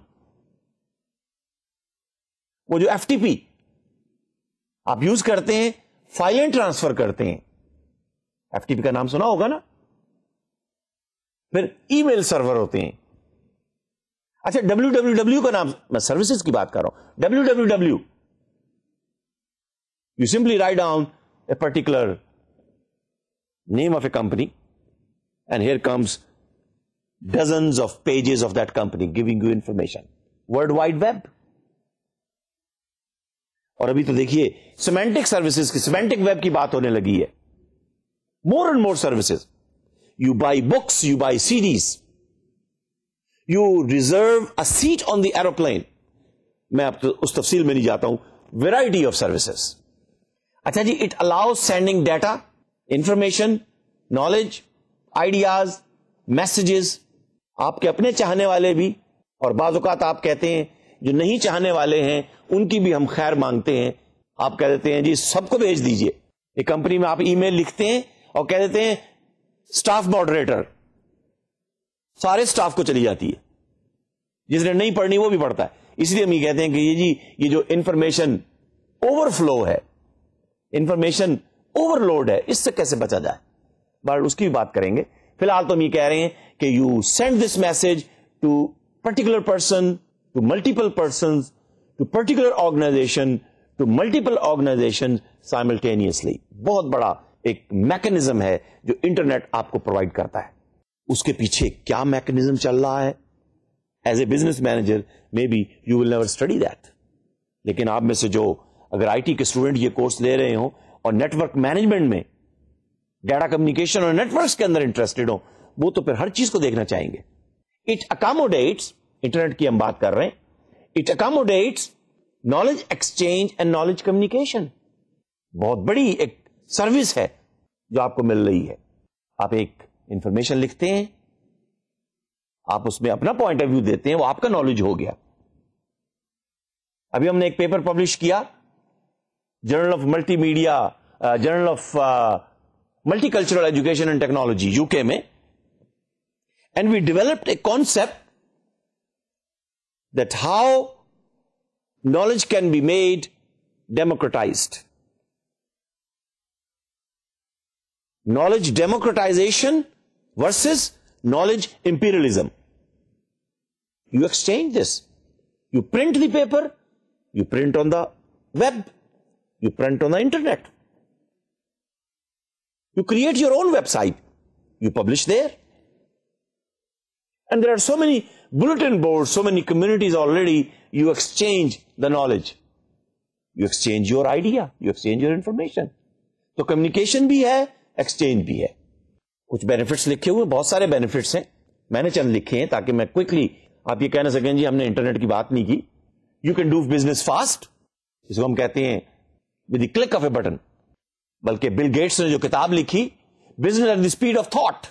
وہ جو ایف ٹی پی آپ یوز کرتے ہیں, فائلیں ٹرانسفر کرتے ہیں, ایف ٹی پی کا نام سنا ہوگا نا. پھر ای میل سرور ہوتے ہیں. اچھا, www کا نام, میں سروسز کی بات کر رہا ہوں. www you simply write down a particular name of a company and here comes dozens of pages of that company giving you information. World Wide Web. اور ابھی تو دیکھیے سیمینٹک سروسز کی, سیمینٹک ویب کی بات ہونے لگی ہے. More and more services. You buy books, you buy CDs, you reserve a seat on the aeroplane. میں اب تو اس تفصیل میں نہیں جاتا ہوں. Variety of services. اچھا جی, it allows sending data, information, knowledge, ideas, messages. آپ کے اپنے چاہنے والے بھی, اور بعض اوقات آپ کہتے ہیں جو نہیں چاہنے والے ہیں ان کی بھی ہم خیر مانگتے ہیں. آپ کہہ دیتے ہیں جی سب کو بھیج دیجئے. ایک کمپنی میں آپ ای میل لکھتے ہیں اور کہہ دیتے ہیں اسٹاف ماڈریٹر, سارے اسٹاف کو چلی جاتی ہے, جس نے نہیں پڑھنی وہ بھی پڑھتا ہے. اس لیے ہم یہ کہتے ہیں کہ یہ جو انفارمیشن اوور فلو ہے, انفارمیشن اوور لوڈ ہے, اس سے کیسے بچا جائے, بٹ اس کی بھی بات کریں گے. فی الحال تو ہم یہ کہہ رہے ہیں کہ you send this message to particular person, to multiple persons, to particular organisation, to multiple organisation simultaneously. بہت بڑا ایک میکنزم ہے جو انٹرنیٹ آپ کو پرووائڈ کرتا ہے. اس کے پیچھے کیا میکنزم چل رہا ہے, as a business manager may be you will never study that. لیکن آپ میں سے جو اگر آئی ٹی کے اسٹوڈنٹ یہ کورس لے رہے ہوں اور نیٹورک مینجمنٹ میں, ڈیٹا کمیونیکیشن اور نیٹورکس کے اندر انٹرسٹڈ ہوں, وہ تو پھر ہر چیز کو دیکھنا چاہیں گے. اٹ اکاموڈیٹس, انٹرنیٹ کی ہم بات کر رہے ہیں, it accommodates knowledge exchange and knowledge communication. بہت بڑی ایک سروس ہے جو آپ کو مل رہی ہے. آپ ایک انفارمیشن لکھتے ہیں, آپ اس میں اپنا پوائنٹ آف ویو دیتے ہیں, وہ آپ کا نالج ہو گیا. ابھی ہم نے ایک پیپر پبلش کیا journal of multimedia, journal of multicultural education and technology U K میں, and we developed a concept that how knowledge can be made democratized. Knowledge democratization versus knowledge imperialism. You exchange this. You print the paper, you print on the web, you print on the internet. You create your own website, you publish there. And there are so many bulletin boards, so many communities already. You exchange the knowledge, you exchange your idea, you exchange your information. تو communication بھی ہے, exchange بھی ہے. کچھ benefits لکھے ہوئے, بہت سارے بینیفٹس ہیں, میں نے چند لکھے ہیں تاکہ میں کوئکلی آپ یہ کہہ نہ سکیں جی ہم نے انٹرنیٹ کی بات نہیں کی. You can do business fast, اس کو ہم کہتے ہیں with the click of a button. بلکہ بل گیٹس نے جو کتاب لکھی, business at the speed of thought,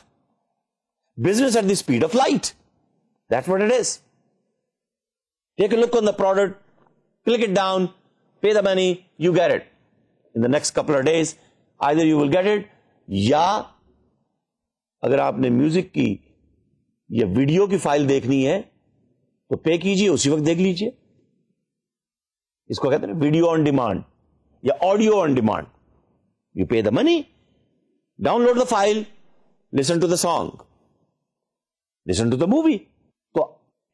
business at the speed of light. That's what it is. Take a look on the product, click it down, pay the money, you get it. In the next couple of days, either you will get it, یا اگر آپ نے music کی یا video کی file دیکھنی ہے تو پے کیجئے, اسی وقت دیکھ لیجئے. اس کو کہتے ہیں ویڈیو آن ڈیمانڈ یا audio on demand. You pay the money, download the file, listen to the song, listen to the movie. So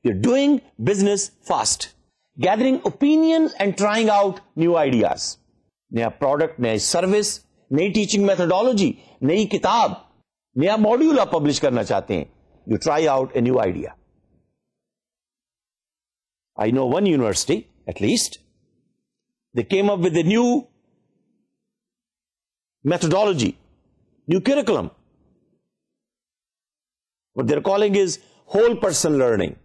you're doing business fast, gathering opinions and trying out new ideas. نیا product, نیا service, نئی teaching methodology, نئی کتاب, نیا module آپ publish کرنا چاہتے ہیں. You try out a new idea. I know one university, at least, they came up with a new methodology, new curriculum. What they're calling is whole person learning.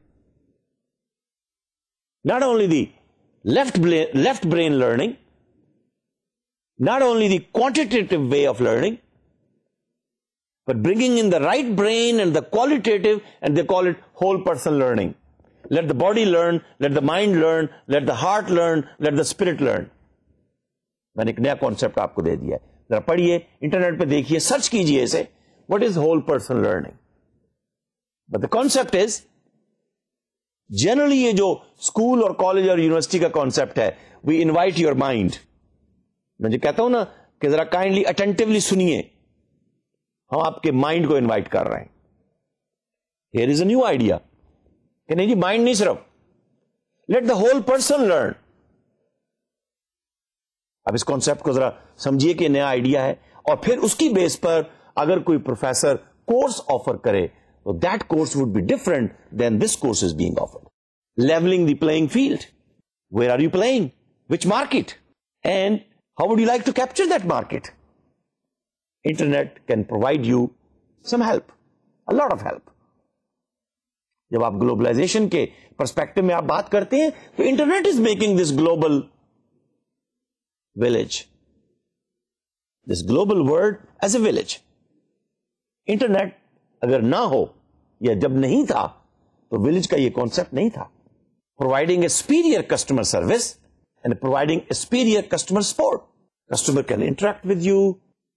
Not only the left brain learning, not only the quantitative way of learning, but bringing in the right brain and the qualitative, and they call it whole person learning. Let the body learn, let the mind learn, let the heart learn, let the spirit learn. میں نے ایک نیا concept آپ کو دے دیا ہے, ذرا پڑھیے, انٹرنیٹ پہ دیکھیے, سرچ کیجیے اسے, what is whole person learning. But the concept is, generally یہ جو اسکول اور کالج اور یونیورسٹی کا کانسیپٹ ہے, we invite your mind. میں جو کہتا ہوں نا کہ ذرا کائنڈلی اٹینٹیولی سنیے, ہم آپ کے مائنڈ کو انوائٹ کر رہے ہیں. Here is a new idea. کہ نہیں جی مائنڈ نہیں صرف, let the whole person learn. اب اس کانسیپٹ کو ذرا سمجھیے کہ نیا آئیڈیا ہے, اور پھر اس کی بیس پر اگر کوئی پروفیسر کورس آفر کرے So that course would be different than this course is being offered. Leveling the playing field. Where are you playing? Which market? And how would you like to capture that market? Internet can provide you some help, a lot of help. جب آپ globalisation کے perspective میں آپ بات کرتے ہیں تو internet is making this global village, this global world as a village. Internet اگر نہ ہو یا جب نہیں تھا تو ولیج کا یہ کانسیپٹ نہیں تھا. Providing a superior customer service and providing a superior customer support. Customer can interact with you,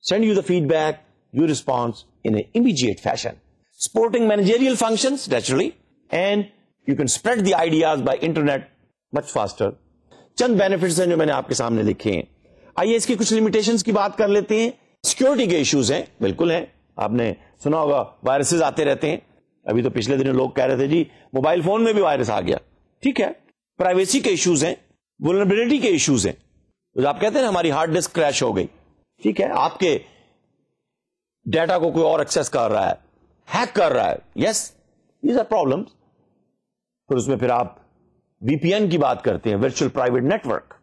send you the feedback, you respond in an immediate fashion. Supporting managerial functions, naturally, and you can spread the ideas by internet much faster. چند benefits ہیں جو میں نے آپ کے سامنے لکھے ہیں. آئیے اس کی کچھ limitations کی بات کر لیتے ہیں. سیکورٹی کے ایشوز ہیں, بالکل ہیں, آپ نے سنا ہوگا وائرسز آتے رہتے ہیں. ابھی تو پچھلے دنوں لوگ کہہ رہے تھے جی موبائل فون میں بھی وائرس آ گیا. ٹھیک ہے, پرائیویسی کے ایشوز ہیں, vulnerability کے ایشوز ہیں. آپ کہتے ہیں ہماری ہارڈ ڈسک کریش ہو گئی, ٹھیک ہے, آپ کے ڈیٹا کو کوئی اور ایکسس کر رہا ہے, ہیک کر رہا ہے. یس, دیز آر پرابلمس. پھر اس میں پھر آپ وی پی این کی بات کرتے ہیں, ورچوئل پرائیویٹ نیٹورک.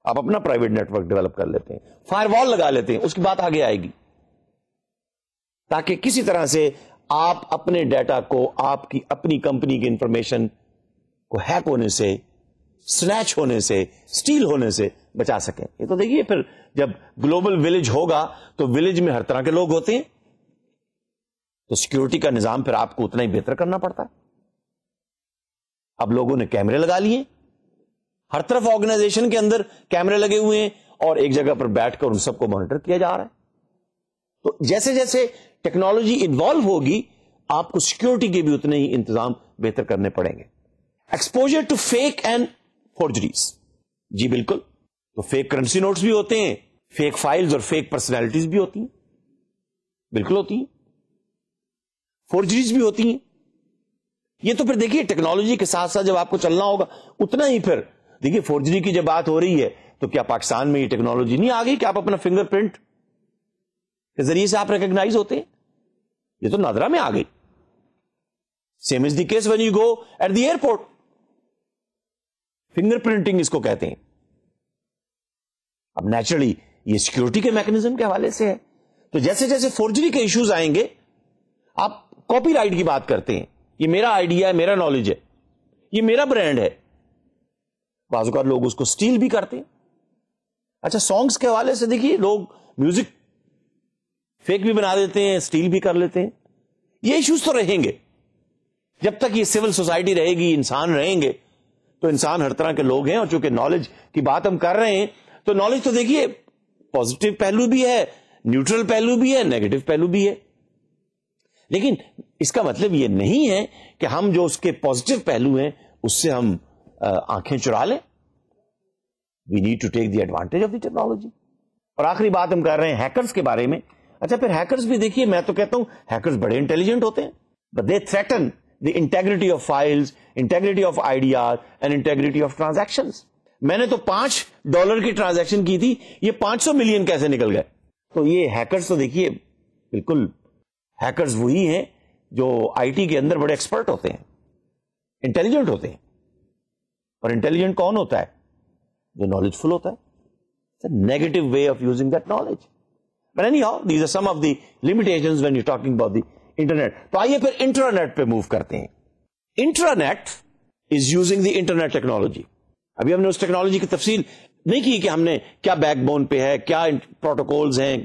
آپ اپنا پرائیویٹ نیٹورک ڈیولپ کر لیتے ہیں, فائر وال لگا لیتے ہیں, اس کی بات آگے آئے گی, تاکہ کسی طرح سے آپ اپنے ڈیٹا کو, آپ کی اپنی کمپنی کی انفارمیشن کو ہیک ہونے سے, سنیچ ہونے سے, سٹیل ہونے سے بچا سکیں. یہ تو دیکھیے پھر جب گلوبل ولیج ہوگا تو ولیج میں ہر طرح کے لوگ ہوتے ہیں, تو سیکورٹی کا نظام پھر آپ کو اتنا ہی بہتر کرنا پڑتا ہے. اب لوگوں نے کیمرے لگا لیے, ہر طرف آرگنائزیشن کے اندر کیمرے لگے ہوئے ہیں, اور ایک جگہ پر بیٹھ کر ان سب کو مانیٹر کیا جا رہا ہے. تو جیسے جیسے ٹیکنالوجی انوالو ہوگی آپ کو سیکورٹی کے بھی اتنے ہی انتظام بہتر کرنے پڑیں گے. Exposure to fake and forgeries. جی بالکل, تو فیک کرنسی نوٹس بھی ہوتے ہیں, فیک فائلز اور فیک پرسنالٹیز بھی ہوتی ہیں, بالکل ہوتی ہیں, فورجریز بھی ہوتی ہیں. یہ تو پھر دیکھیے ٹیکنالوجی کے ساتھ ساتھ جب آپ کو چلنا ہوگا اتنا ہی پھر دیکھیے فورجری کی جب بات ہو رہی ہے تو کیا پاکستان میں یہ ٹیکنالوجی نہیں آ گئی کہ آپ اپنا فنگر پرنٹ کے ذریعے سے آپ ریکگنائز ہوتے ہیں؟ یہ تو نادرا میں آ گئی. Same is the case when you go at the airport, fingerprinting اس کو کہتے ہیں. اب نیچرلی یہ سیکورٹی کے میکنزم کے حوالے سے ہے. تو جیسے جیسے فورجری کے ایشوز آئیں گے, آپ کاپی رائٹ کی بات کرتے ہیں, یہ میرا آئیڈیا ہے, میرا نالج ہے, یہ میرا برانڈ ہے, بعض اوقات لوگ اس کو سٹیل بھی کرتے ہیں. اچھا, سانگز کے حوالے سے دیکھیے لوگ میوزک فیک بھی بنا دیتے ہیں, سٹیل بھی کر لیتے ہیں. یہ ایشوز تو رہیں گے جب تک یہ سول سوسائٹی رہے گی, انسان رہیں گے. تو انسان ہر طرح کے لوگ ہیں, اور چونکہ نالج کی بات ہم کر رہے ہیں تو نالج تو دیکھیے پازیٹیو پہلو بھی ہے, نیوٹرل پہلو بھی ہے, نیگیٹو پہلو بھی ہے. لیکن اس کا مطلب یہ نہیں ہے کہ ہم جو اس کے پازیٹیو پہلو ہیں اس سے ہم آنکھیں چرا لیں. We need to take the advantage of the technology. اور آخری بات ہم کر رہے ہیں ہیکرز کے بارے میں. اچھا, پھر ہیکرز بھی دیکھیے, میں تو کہتا ہوں ہیکرز بڑے انٹیلیجنٹ ہوتے ہیں, but they threaten the integrity of files, integrity of ideas and integrity of transactions. میں نے تو $5 کی ٹرانزیکشن کی تھی, یہ 500 ملین کیسے نکل گئے؟ تو یہ ہیکرز تو دیکھیے بالکل, ہیکرز وہی ہیں جو آئی ٹی کے اندر بڑے ایکسپرٹ ہوتے ہیں, انٹیلیجنٹ ہوتے ہیں. اور انٹیلیجنٹ کون ہوتا ہے؟ جو نالج فل ہوتا ہے. Negative way of using that knowledge. But anyhow, these are some of the limitations when you're talking about the internet. تو آئیے پھر انٹرنیٹ پہ موو کرتے ہیں. Internet is using the internet technology. ابھی ہم نے اس ٹیکنالوجی کی تفصیل نہیں کی کہ ہم نے کیا بیک بون پہ ہے, کیا پروٹوکولز ہیں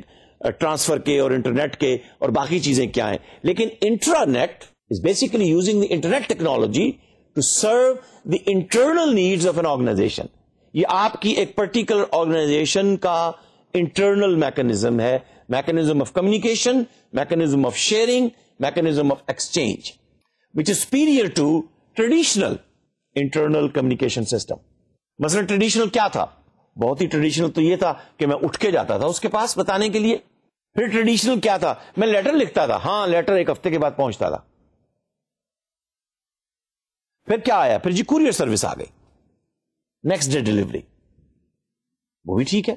ٹرانسفر کے اور انٹرنیٹ کے, اور باقی چیزیں کیا ہیں. لیکن internet is basically using the internet technology to serve the internal needs of an organisation. یہ آپ کی ایک پرٹیکولر آرگنائزیشن کا انٹرنل میکنزم ہے, mechanism of communication, mechanism of sharing, mechanism of exchange, which is superior to traditional internal communication system. مثلا traditional کیا تھا؟ بہت ہی ٹریڈیشنل تو یہ تھا کہ میں اٹھ کے جاتا تھا اس کے پاس بتانے کے لیے. پھر ٹریڈیشنل کیا تھا؟ میں لیٹر لکھتا تھا, ہاں لیٹر ایک ہفتے کے بعد پہنچتا تھا. پھر کیا آیا؟ پھر جی کوریئر سروس آ گئی, نیکسٹ ڈے ڈلیوری. وہ بھی ٹھیک ہے.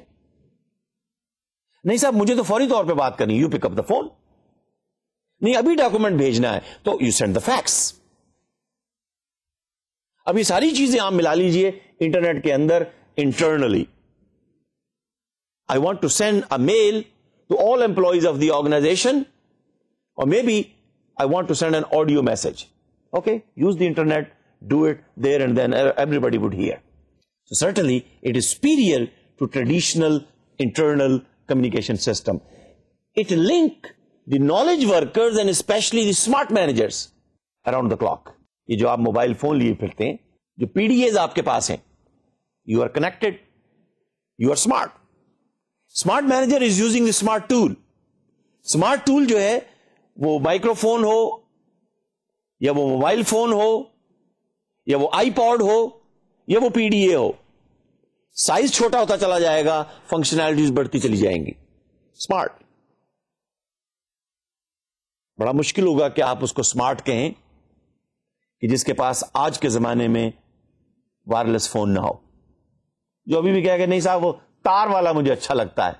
نہیں صاحب مجھے تو فوری طور پہ بات کرنی, you pick up the phone. نہیں ابھی ڈاکومنٹ بھیجنا ہے تو یو سینڈ دا فیکس. اب یہ ساری چیزیں آپ ملا لیجئے انٹرنیٹ کے اندر internally. I want to send a mail to all employees of the organization, or maybe I want to send an audio message. Okay, use the internet, do it there and then everybody would hear. So certainly it is superior to traditional internal communication system. It link the knowledge workers and especially the smart managers around the clock. یہ جو آپ mobile phone لیے پھرتے ہیں, جو PDAs آپ کے پاس ہیں, you are connected, you are smart. Smart manager is using the smart tool. Smart tool جو ہے وہ مائکرو فون ہو یا وہ موبائل فون ہو یا وہ آئی پاڈ ہو یا وہ PDA ہو, سائز چھوٹا ہوتا چلا جائے گا, فنکشنالٹیز بڑھتی چلی جائیں گی. اسمارٹ. بڑا مشکل ہوگا کہ آپ اس کو اسمارٹ کہیں کہ جس کے پاس آج کے زمانے میں وائرلیس فون نہ ہو, جو ابھی بھی کہے کہ نہیں صاحب وہ تار والا مجھے اچھا لگتا ہے.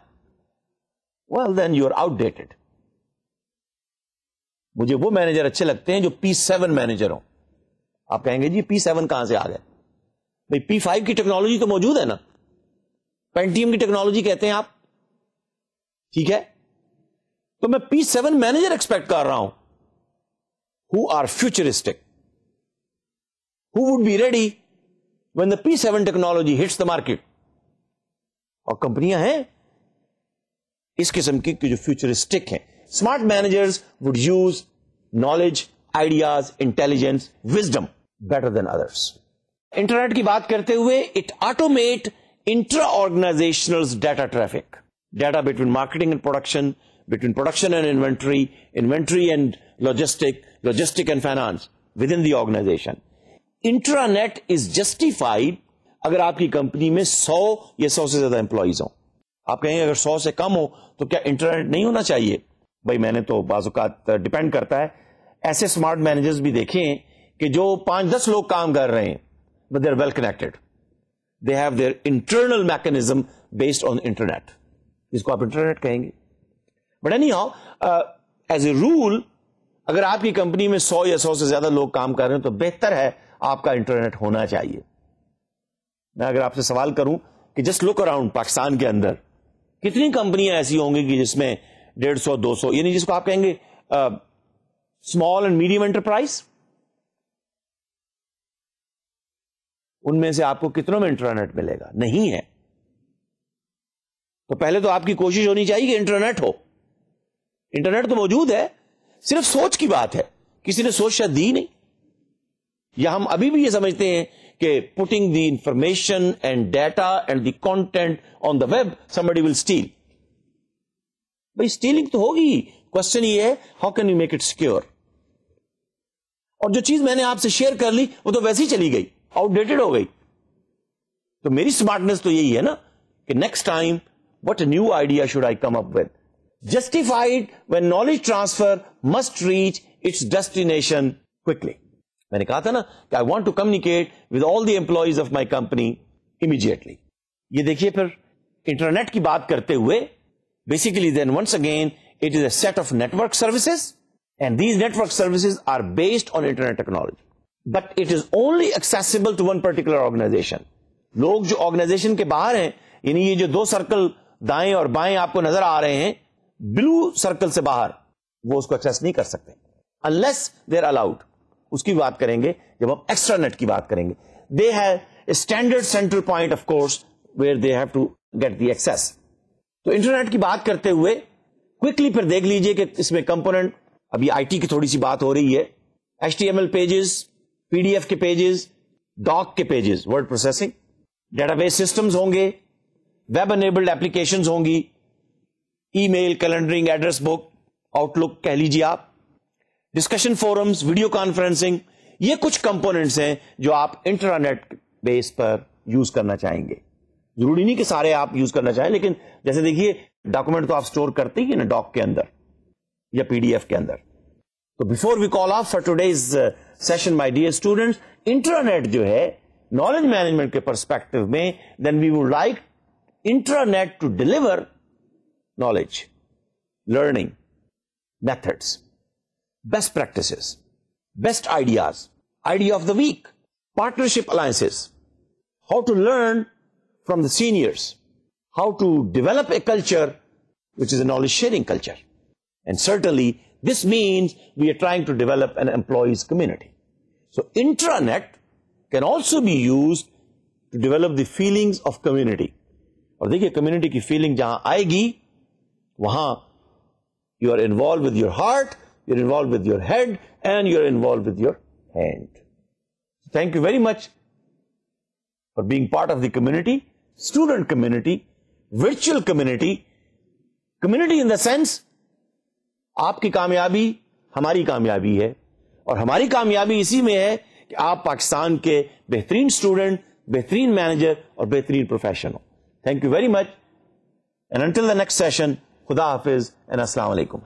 Well then you are outdated. مجھے وہ مینیجر اچھے لگتے ہیں جو P7 مینیجر ہوں. آپ کہیں گے جی P7 کہاں سے آ گئے؟ بھائی P5 کی ٹیکنالوجی تو موجود ہے نا, پینٹیم کی ٹیکنالوجی کہتے ہیں آپ, ٹھیک ہے, تو میں P7 مینیجر ایکسپیکٹ کر رہا ہوں who are futuristic, who would be ready when the P7 technology hits the market. اور کمپنیاں ہیں اس قسم کی جو فیوچرسٹک ہیں. Smart managers would use knowledge, ideas, intelligence, wisdom better than others. Internet کی بات کرتے ہوئے it automate intra organisational data traffic, data between marketing and production, between production and inventory, inventory and logistic and finance within the organisation. Intranet is justified اگر آپ کی company میں 100 یا 100 سے زیادہ امپلائیز ہوں. آپ کہیں گے اگر 100 سے کم ہو تو کیا انٹرنیٹ نہیں ہونا چاہیے؟ بھائی میں نے تو بعض اوقات ڈیپینڈ کرتا ہے, ایسے اسمارٹ مینیجرز بھی دیکھیں کہ جو 5-10 لوگ کام کر رہے ہیں but they are well connected. They have their internal mechanism based on internet. اس کو آپ انٹرنیٹ کہیں گے. But anyhow, as a rule, اگر آپ کی کمپنی میں 100 یا 100 سے زیادہ لوگ کام کر رہے ہیں تو بہتر ہے آپ کا انٹرنیٹ ہونا چاہیے. میں اگر آپ سے سوال کروں کہ جسٹ لک اراؤنڈ پاکستان کے اندر کتنی کمپنیاں ایسی ہوں گی کہ جس میں 150-200, یعنی جس کو آپ کہیں گے اسمال اینڈ میڈیم انٹرپرائز, ان میں سے آپ کو کتنوں میں انٹرنیٹ ملے گا؟ نہیں ہے. تو پہلے تو آپ کی کوشش ہونی چاہیے کہ انٹرنیٹ ہو. انٹرنیٹ تو موجود ہے, صرف سوچ کی بات ہے, کسی نے سوچ شاید دی نہیں, یا ہم ابھی بھی یہ سمجھتے ہیں کہ putting the information and data and the content on the web somebody will steal. بھائی stealing تو ہوگی, question یہ ہے how can you make it secure. اور جو چیز میں نے آپ سے شیئر کر لی وہ تو ویسے ہی چلی گئی, آؤٹ ڈیٹڈ ہو گئی. تو میری اسمارٹنس تو یہی ہے نا کہ next time what new idea should I come up with, justified when knowledge transfer must reach its destination quickly. میں نے کہا تھا نا کہ I want to communicate with all the employees of my company immediately. یہ دیکھیے پھر internet کی بات کرتے ہوئے basically then once again it is a set of network services and these network services are based on internet technology. But it is only accessible to one particular organization. لوگ جو organization کے باہر ہیں, یعنی یہ جو 2 سرکل دائیں اور بائیں آپ کو نظر آ رہے ہیں بلو سرکل سے باہر, وہ اس کو ایکسس نہیں کر سکتے unless they are allowed. اس کی بات کریں گے جب ہم ایکسٹرا نیٹ کی بات کریں گے. They have a standard central point of courseware they have to get the access. تو انٹرنیٹ کی بات کرتے ہوئے کوئکلی پھر دیکھ لیجئے کہ اس میں کمپوننٹ, ابھی آئی ٹی کی تھوڑی سی بات ہو رہی ہے, HTML پیجز, PDF کے پیجز, ڈاک کے pages, word processing, data base systems ہوں گے, ویب انیبلڈ ایپلیکیشنز ہوں گی, ای میل, کیلنڈرنگ, ایڈریس بک, آؤٹ لک کہہ لیجیے آپ, ڈسکشن فورمز, ویڈیو کانفرنسنگ. یہ کچھ کمپوننٹس ہیں جو آپ انٹرنیٹ بیس پر یوز کرنا چاہیں گے. ضروری نہیں کہ سارے آپ یوز کرنا چاہیں, لیکن جیسے دیکھیے ڈاکومنٹ تو آپ سٹور کرتے ہی نا ڈاک کے اندر یا PDF کے اندر. تو before we call off for today's session my dear students, internet جو ہے نالج مینجمنٹ کے پرسپیکٹو میں, then we would like internet to deliver knowledge, learning methods. best practices, best ideas, idea of the week, partnership alliances, how to learn from the seniors, how to develop a culture which is a knowledge sharing culture. And certainly this means we are trying to develop an employees community. So intranet can also be used to develop the feelings of community. اور دیکھیے community کی feeling جہاں آئے گی وہاں you are involve with your heart, you are involve with your head, and you are involve with your hand. Thank you very much for being part of the community, student community, virtual community, community in the sense آپ کی کامیابی ہماری کامیابی ہے, اور ہماری کامیابی اسی میں ہے کہ آپ پاکستان کے بہترین اسٹوڈنٹ, بہترین مینیجر اور بہترین professional who. Thank you very much, and until the next session, Khuda Hafiz and Assalamu Alaikum.